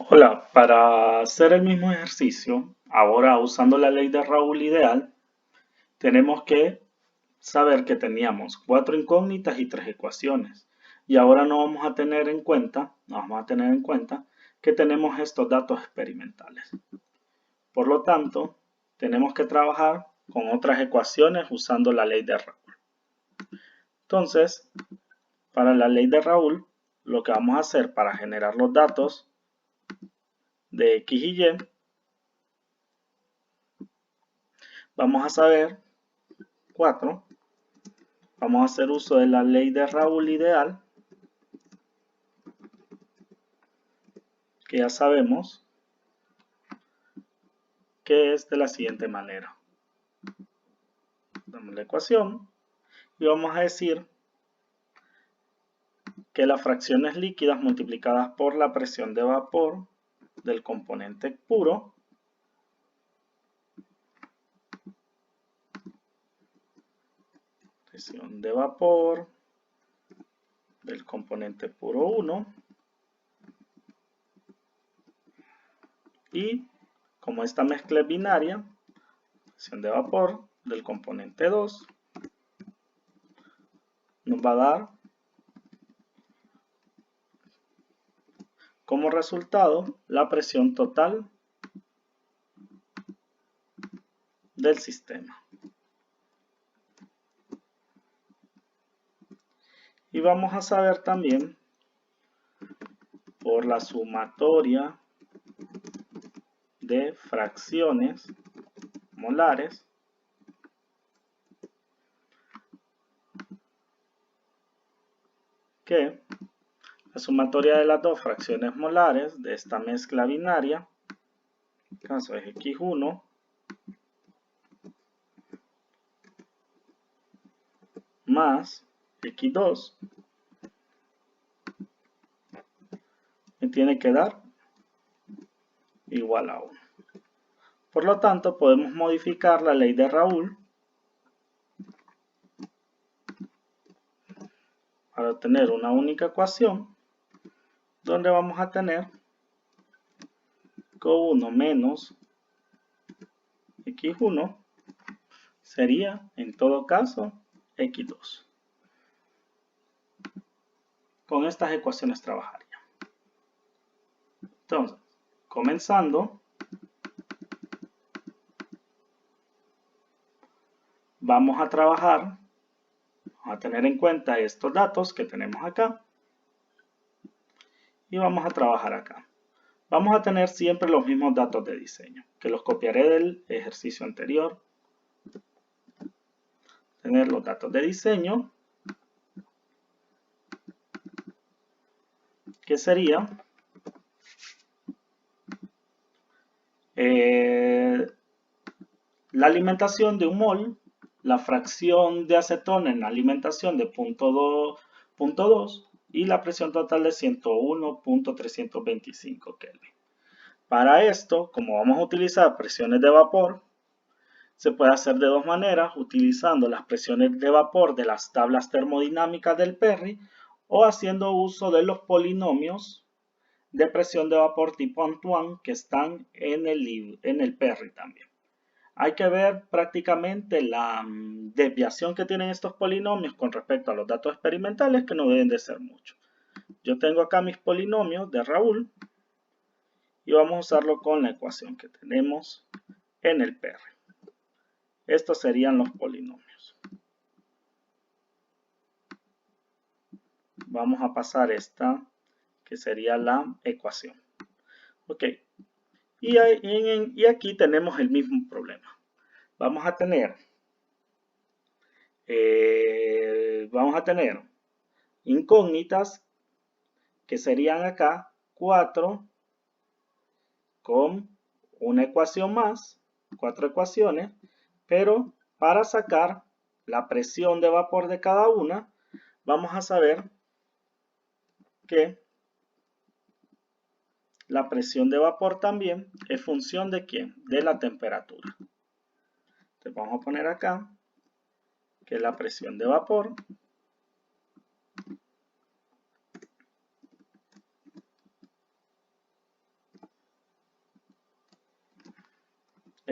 Hola, para hacer el mismo ejercicio, ahora usando la ley de Raúl ideal, tenemos que saber que teníamos cuatro incógnitas y tres ecuaciones. Y ahora no vamos a tener en cuenta que tenemos estos datos experimentales. Por lo tanto, tenemos que trabajar con otras ecuaciones usando la ley de Raúl. Entonces, para la ley de Raúl, lo que vamos a hacer para generar los datos de X y Y, vamos a saber 4. Vamos a hacer uso de la ley de Raúl ideal, que ya sabemos que es de la siguiente manera. Damos la ecuación y vamos a decir que las fracciones líquidas multiplicadas por la presión de vapor del componente puro presión de vapor del componente puro 1 y como esta mezcla es binaria, presión de vapor del componente 2 nos va a dar como resultado la presión total del sistema. Y vamos a saber también por la sumatoria de fracciones molares que la sumatoria de las dos fracciones molares de esta mezcla binaria, en este caso es X1 más X2, me tiene que dar igual a 1. Por lo tanto, podemos modificar la ley de Raúl para obtener una única ecuación donde vamos a tener que 1 menos X1 sería en todo caso X2. Con estas ecuaciones trabajaría. Entonces, comenzando, vamos a trabajar, vamos a tener en cuenta estos datos que tenemos acá y vamos a trabajar acá. Vamos a tener siempre los mismos datos de diseño, que los copiaré del ejercicio anterior. Tener los datos de diseño, que sería la alimentación de un mol, la fracción de acetona en la alimentación de 0.2 y la presión total de 101.325 Kelvin. Para esto, como vamos a utilizar presiones de vapor, se puede hacer de dos maneras, utilizando las presiones de vapor de las tablas termodinámicas del Perry o haciendo uso de los polinomios de presión de vapor tipo Antoine que están en el Perry también. Hay que ver prácticamente la desviación que tienen estos polinomios con respecto a los datos experimentales, que no deben de ser mucho. Yo tengo acá mis polinomios de Raúl y vamos a usarlo con la ecuación que tenemos en el Perry. Estos serían los polinomios. Vamos a pasar esta, que sería la ecuación. Ok. Y aquí tenemos el mismo problema. Vamos a tener incógnitas que serían acá 4 con una ecuación más, 4 ecuaciones, pero para sacar la presión de vapor de cada una, vamos a saber que la presión de vapor también es función de ¿quién? De la temperatura. Entonces vamos a poner acá que la presión de vapor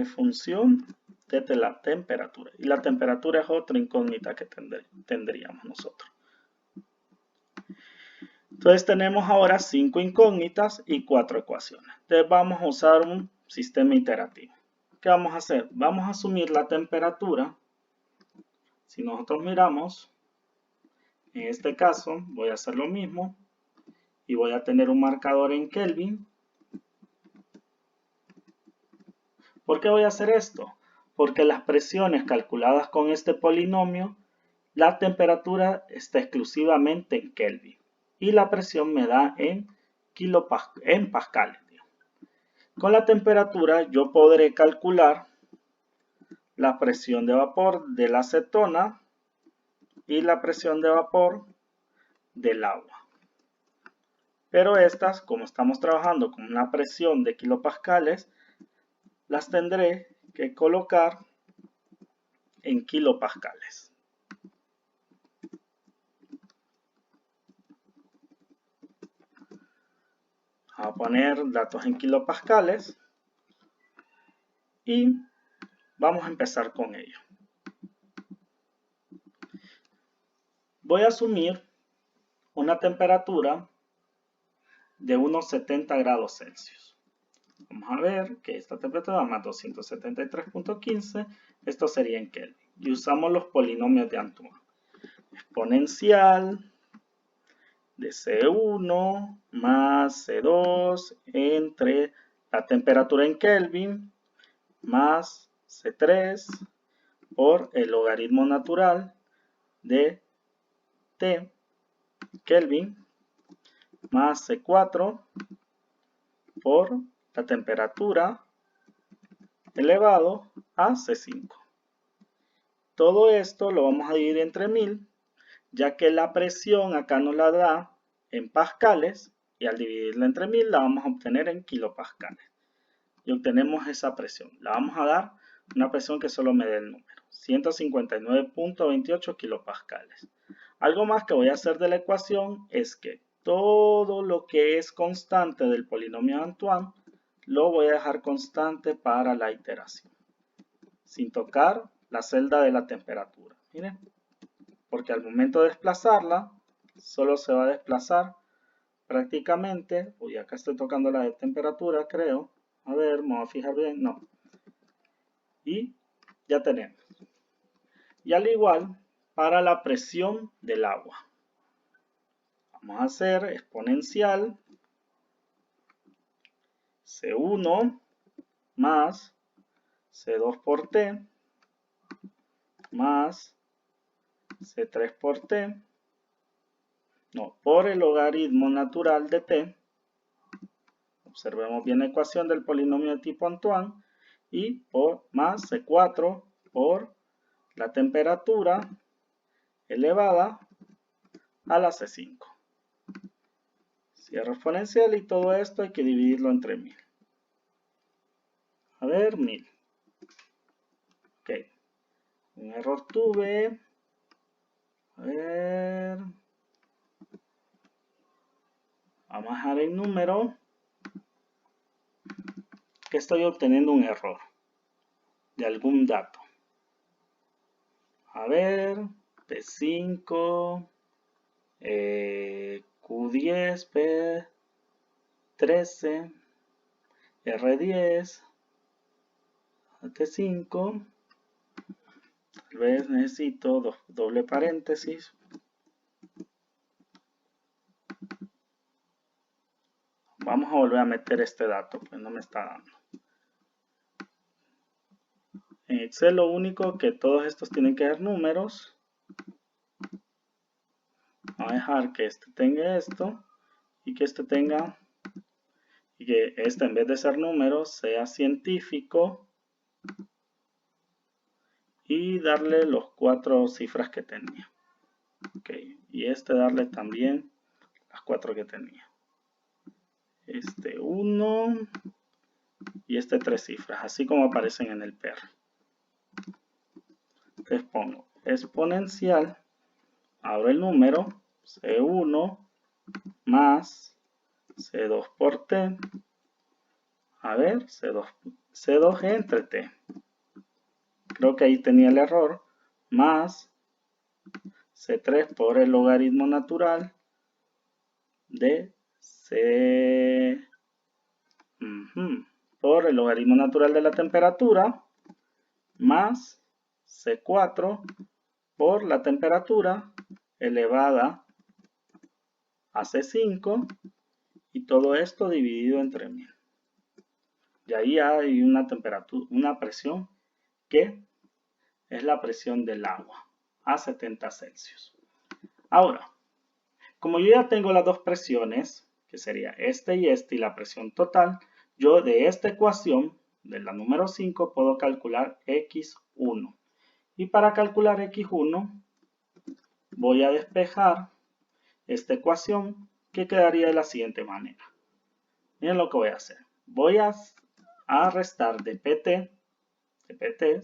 es función de la temperatura. Y la temperatura es otra incógnita que tendríamos nosotros. Entonces tenemos ahora 5 incógnitas y 4 ecuaciones. Entonces vamos a usar un sistema iterativo. ¿Qué vamos a hacer? Vamos a asumir la temperatura. Si nosotros miramos, en este caso voy a hacer lo mismo y voy a tener un marcador en Kelvin. ¿Por qué voy a hacer esto? Porque las presiones calculadas con este polinomio, la temperatura está exclusivamente en Kelvin y la presión me da en pascales. Con la temperatura yo podré calcular la presión de vapor de la acetona y la presión de vapor del agua. Pero estas, como estamos trabajando con una presión de kilopascales, las tendré que colocar en kilopascales. Vamos a poner datos en kilopascales y vamos a empezar con ello. Voy a asumir una temperatura de unos 70 grados Celsius. Vamos a ver que esta temperatura más 273.15, esto sería en Kelvin. Y usamos los polinomios de Antoine. Exponencial de C1 más C2 entre la temperatura en Kelvin más C3 por el logaritmo natural de T Kelvin más C4 por la temperatura elevado a C5. Todo esto lo vamos a dividir entre 1000, ya que la presión acá nos la da en pascales y al dividirla entre 1000 la vamos a obtener en kilopascales. Y obtenemos esa presión. La vamos a dar una presión que solo me dé el número, 159.28 kilopascales. Algo más que voy a hacer de la ecuación es que todo lo que es constante del polinomio de Antoine lo voy a dejar constante para la iteración, sin tocar la celda de la temperatura. Miren, porque al momento de desplazarla, solo se va a desplazar prácticamente, uy, acá estoy tocando la de temperatura, creo. A ver, me voy a fijar bien, no. Y ya tenemos. Y al igual, para la presión del agua. Vamos a hacer exponencial C1 más C2 por T más C3 por T, no, por el logaritmo natural de T. Observemos bien la ecuación del polinomio de tipo Antoine y por más C4 por la temperatura elevada a la C5. Cierro exponencial y todo esto hay que dividirlo entre 1000. A ver, 1000. Ok. Un error tuve. A ver. Vamos a dejar el número. Que estoy obteniendo un error de algún dato. A ver. P5. Q10. P13. R10. T5. Tal vez necesito doble paréntesis. Vamos a volver a meter este dato, pues no me está dando. En Excel lo único que todos estos tienen que ser números. Vamos a dejar que este tenga esto y que este tenga, y que este en vez de ser números sea científico y darle los 4 cifras que tenía. Okay. Y este darle también las 4 que tenía. Este 1 y este 3 cifras, así como aparecen en el PR. Entonces pongo exponencial, abro el número, C1 más C2 por T, a ver, C2 C2 entre T. Creo que ahí tenía el error. Más C3 por el logaritmo natural de C... por el logaritmo natural de la temperatura más C4 por la temperatura elevada a C5 y todo esto dividido entre 1000. Y ahí hay una temperatura, una presión que es la presión del agua a 70 Celsius. Ahora, como yo ya tengo las dos presiones, que sería este y la presión total, yo de esta ecuación, de la número 5, puedo calcular X1. Y para calcular X1, voy a despejar esta ecuación que quedaría de la siguiente manera. Miren lo que voy a hacer. Voy a restar de PT,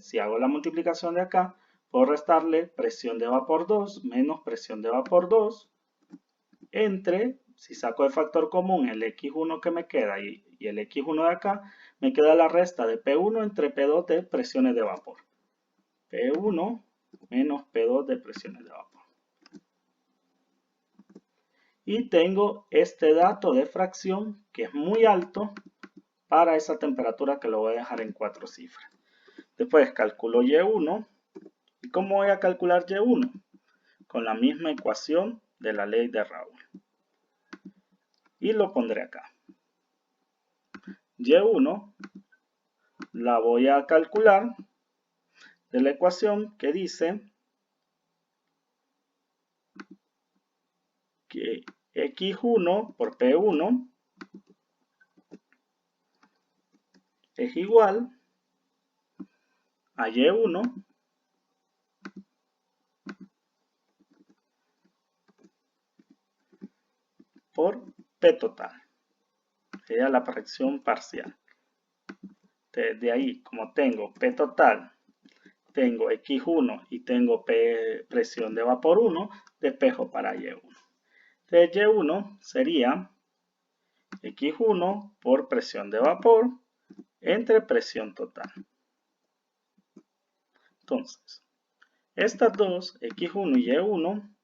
si hago la multiplicación de acá, puedo restarle presión de vapor 2 menos presión de vapor 2 entre, si saco el factor común, el X1 que me queda y el X1 de acá, me queda la resta de P1 entre P2 de presiones de vapor. P1 menos P2 de presiones de vapor. Y tengo este dato de fracción que es muy alto para esa temperatura que lo voy a dejar en 4 cifras. Después calculo Y1. ¿Y cómo voy a calcular Y1? Con la misma ecuación de la ley de Raoult. Y lo pondré acá. Y1 la voy a calcular de la ecuación que dice que X1 por P1 es igual a Y1 por P total. Sería la fracción parcial. De ahí, como tengo P total, tengo X1 y tengo presión de vapor 1, despejo para Y1. Entonces Y1 sería X1 por presión de vapor entre presión total. Entonces, estas dos, X1 y Y1,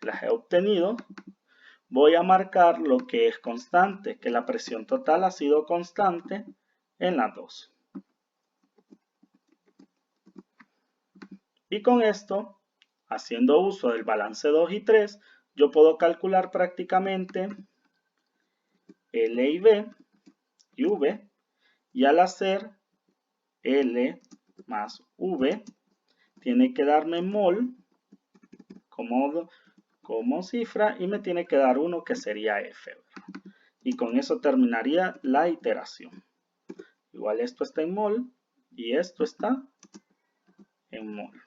las he obtenido. Voy a marcar lo que es constante, que la presión total ha sido constante en las dos. Y con esto, haciendo uso del balance 2 y 3, yo puedo calcular prácticamente L y B y V, y al hacer L más V, tiene que darme mol como cifra y me tiene que dar 1 que sería F. Y con eso terminaría la iteración. Igual esto está en mol y esto está en mol.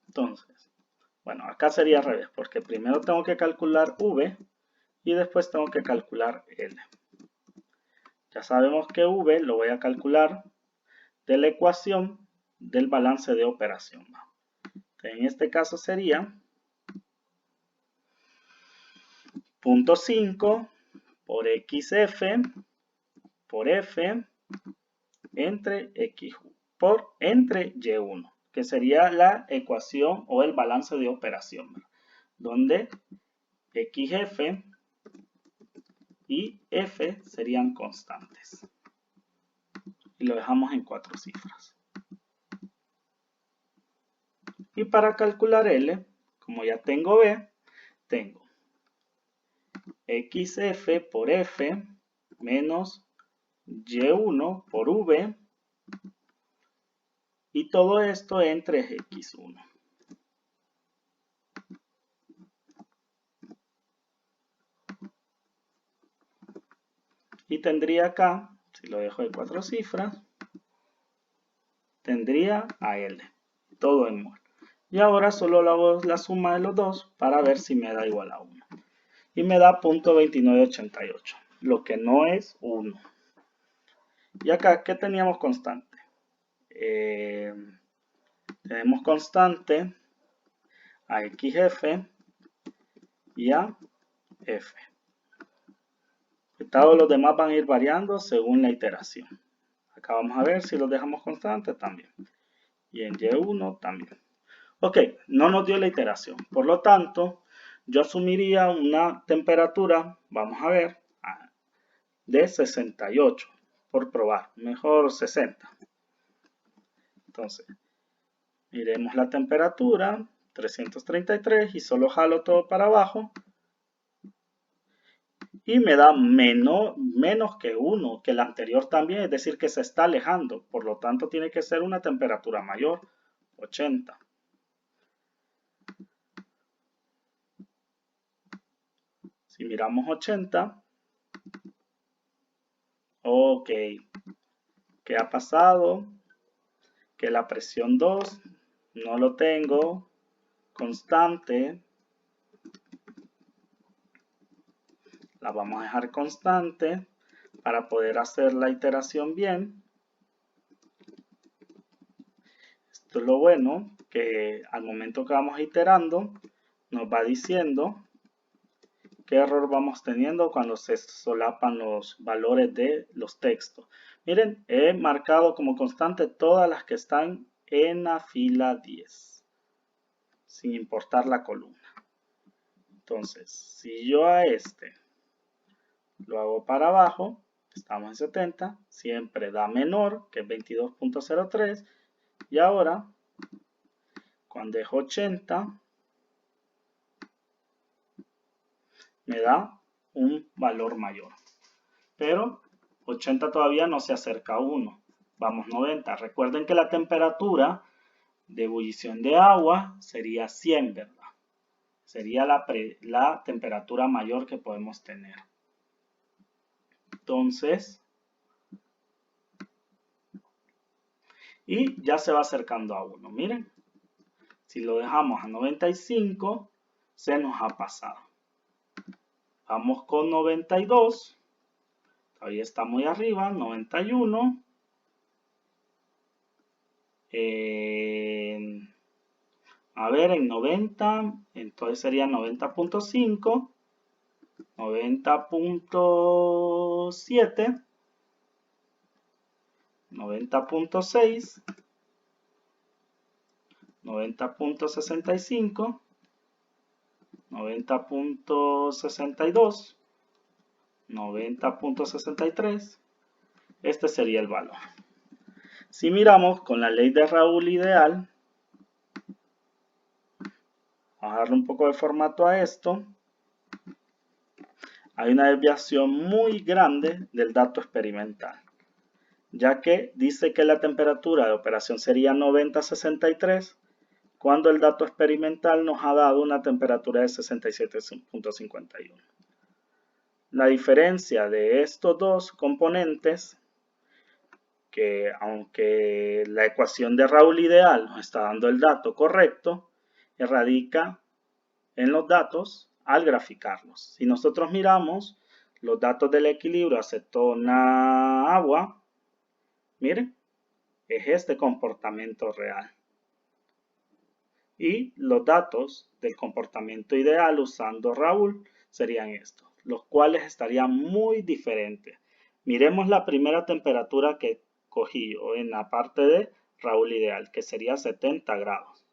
Entonces, bueno, acá sería al revés, porque primero tengo que calcular V y después tengo que calcular L. Ya sabemos que V lo voy a calcular de la ecuación del balance de operación. En este caso sería 0.5 por XF por F entre entre Y1, que sería la ecuación o el balance de operación, donde XF y F serían constantes. Y lo dejamos en 4 cifras. Y para calcular L, como ya tengo B, tengo XF por F menos Y1 por V y todo esto entre X1. Y tendría acá, si lo dejo de 4 cifras, tendría a L, todo en mol. Y ahora solo hago la suma de los dos para ver si me da igual a 1. Y me da 0.2988, lo que no es 1. Y acá, ¿qué teníamos constante? Tenemos constante a XF y a F. resultados los demás van a ir variando según la iteración. Acá vamos a ver si los dejamos constantes también. Y en Y1 también. Ok, no nos dio la iteración. Por lo tanto, yo asumiría una temperatura, vamos a ver, de 68. Por probar, mejor 60. Entonces, miremos la temperatura, 333, y solo jalo todo para abajo. Y me da menos que 1, que el anterior también, es decir, que se está alejando. Por lo tanto, tiene que ser una temperatura mayor, 80. Si miramos 80, ok, ¿qué ha pasado? Que la presión 2 no lo tengo constante. La vamos a dejar constante para poder hacer la iteración bien. Esto es lo bueno, que al momento que vamos iterando, nos va diciendo qué error vamos teniendo cuando se solapan los valores de los textos. Miren, he marcado como constante todas las que están en la fila 10, sin importar la columna. Entonces, si yo a este lo hago para abajo, estamos en 70, siempre da menor, que es 22.03, y ahora, cuando dejo 80, me da un valor mayor. Pero 80 todavía no se acerca a 1. Vamos 90. Recuerden que la temperatura de ebullición de agua sería 100, ¿verdad? Sería la temperatura mayor que podemos tener. Entonces, y ya se va acercando a 1. Miren, si lo dejamos a 95, se nos ha pasado. Vamos con 92. Todavía está muy arriba, 91. A ver, en 90, entonces sería 90.5, 90.7, 90.6, 90.65, 90.62, 90.63. Este sería el valor. Si miramos con la ley de Raoult ideal, vamos a darle un poco de formato a esto. Hay una desviación muy grande del dato experimental, ya que dice que la temperatura de operación sería 90-63, cuando el dato experimental nos ha dado una temperatura de 67.51. La diferencia de estos dos componentes, que aunque la ecuación de Raoult ideal nos está dando el dato correcto, radica en los datos al graficarlos. Si nosotros miramos los datos del equilibrio acetona-agua, miren, es este comportamiento real. Y los datos del comportamiento ideal usando Raoult serían estos, los cuales estarían muy diferentes. Miremos la primera temperatura que cogí yo en la parte de Raoult ideal, que sería 70 grados.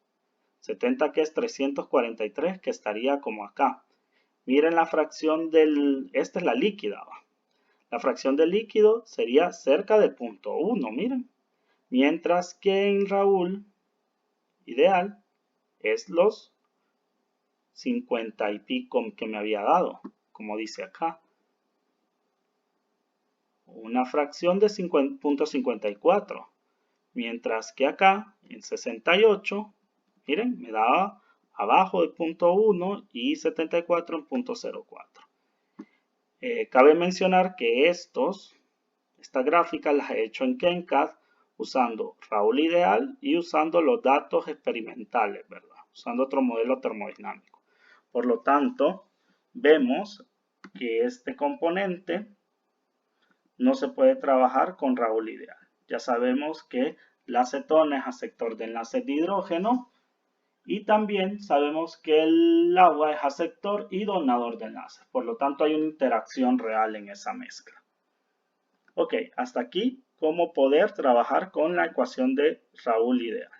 70 que es 343, que estaría como acá. Miren la fracción esta es la líquida. La fracción del líquido sería cerca del punto 1, miren. Mientras que en Raoult ideal es los 50 y pico que me había dado, como dice acá. Una fracción de 0.54, mientras que acá en 68, miren, me daba abajo del punto 1 y 74 en punto 04. Cabe mencionar que estas gráficas las he hecho en KenCAD usando Raoult ideal y usando los datos experimentales, ¿verdad? Usando otro modelo termodinámico. Por lo tanto, vemos que este componente no se puede trabajar con Raoult ideal. Ya sabemos que la acetona es aceptor de enlaces de hidrógeno Y también sabemos que el agua es aceptor y donador de enlaces. Por lo tanto, hay una interacción real en esa mezcla. Ok, hasta aquí cómo poder trabajar con la ecuación de Raoul ideal.